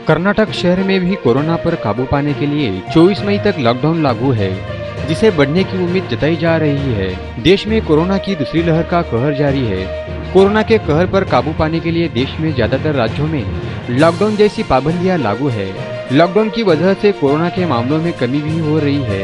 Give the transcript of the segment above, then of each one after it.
कर्नाटक शहर में भी कोरोना पर काबू पाने के लिए 24 मई तक लॉकडाउन लागू है, जिसे बढ़ने की उम्मीद जताई जा रही है। देश में कोरोना की दूसरी लहर का कहर जारी है। कोरोना के कहर पर काबू पाने के लिए देश में ज्यादातर राज्यों में लॉकडाउन जैसी पाबंदियां लागू है। लॉकडाउन की वजह से कोरोना के मामलों में कमी भी हो रही है।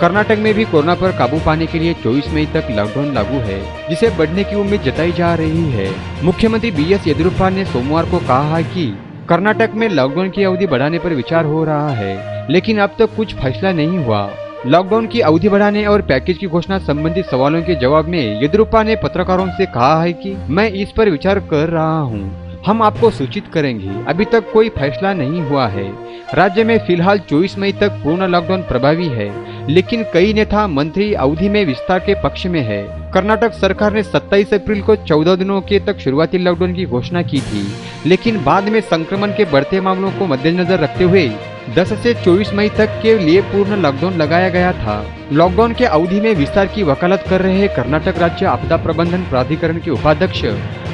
कर्नाटक में भी कोरोना पर काबू पाने के लिए 24 मई तक लॉकडाउन लागू है, जिसे बढ़ने की उम्मीद जताई जा रही है। मुख्यमंत्री बीएस येदियुरप्पा ने सोमवार को कहा है कि कर्नाटक में लॉकडाउन की अवधि बढ़ाने पर विचार हो रहा है, लेकिन अब तक कुछ फैसला नहीं हुआ। लॉकडाउन की अवधि बढ़ाने और पैकेज की घोषणा संबंधित सवालों के जवाब में येदियुरप्पा ने पत्रकारों से कहा है कि मैं इस पर विचार कर रहा हूं, हम आपको सूचित करेंगे। अभी तक कोई फैसला नहीं हुआ है। राज्य में फिलहाल 24 मई तक पूर्ण लॉकडाउन प्रभावी है, लेकिन कई नेता मंत्री अवधि में विस्तार के पक्ष में है। कर्नाटक सरकार ने 27 अप्रैल को 14 दिनों के तक शुरुआती लॉकडाउन की घोषणा की थी, लेकिन बाद में संक्रमण के बढ़ते मामलों को मद्देनजर रखते हुए 10 से 24 मई तक के लिए पूर्ण लॉकडाउन लगाया गया था। लॉकडाउन के अवधि में विस्तार की वकालत कर रहे कर्नाटक राज्य आपदा प्रबंधन प्राधिकरण के उपाध्यक्ष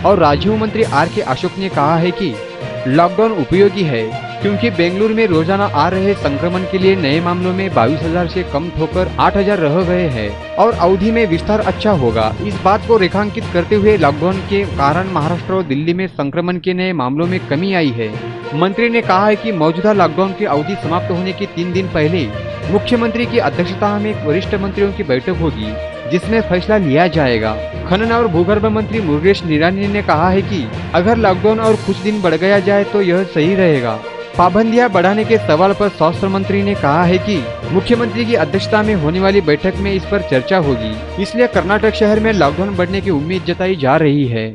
और राजस्व मंत्री आर.के. अशोक ने कहा है कि लॉकडाउन उपयोगी है, क्योंकि बेंगलुरु में रोजाना आ रहे संक्रमण के लिए नए मामलों में 22,000 से कम होकर 8,000 रह गए हैं और अवधि में विस्तार अच्छा होगा। इस बात को रेखांकित करते हुए लॉकडाउन के कारण महाराष्ट्र और दिल्ली में संक्रमण के नए मामलों में कमी आई है। मंत्री ने कहा है कि मौजूदा लॉकडाउन की अवधि समाप्त होने के 3 दिन पहले मुख्यमंत्री की अध्यक्षता में वरिष्ठ मंत्रियों की बैठक होगी, जिसमें फैसला लिया जाएगा। खनन और भूगर्भ मंत्री मुरुगेश निरानी ने कहा है कि अगर लॉकडाउन और कुछ दिन बढ़ गया जाए तो यह सही रहेगा। पाबंदियां बढ़ाने के सवाल पर स्वास्थ्य मंत्री ने कहा है कि मुख्यमंत्री की अध्यक्षता में होने वाली बैठक में इस पर चर्चा होगी, इसलिए कर्नाटक शहर में लॉकडाउन बढ़ने की उम्मीद जताई जा रही है।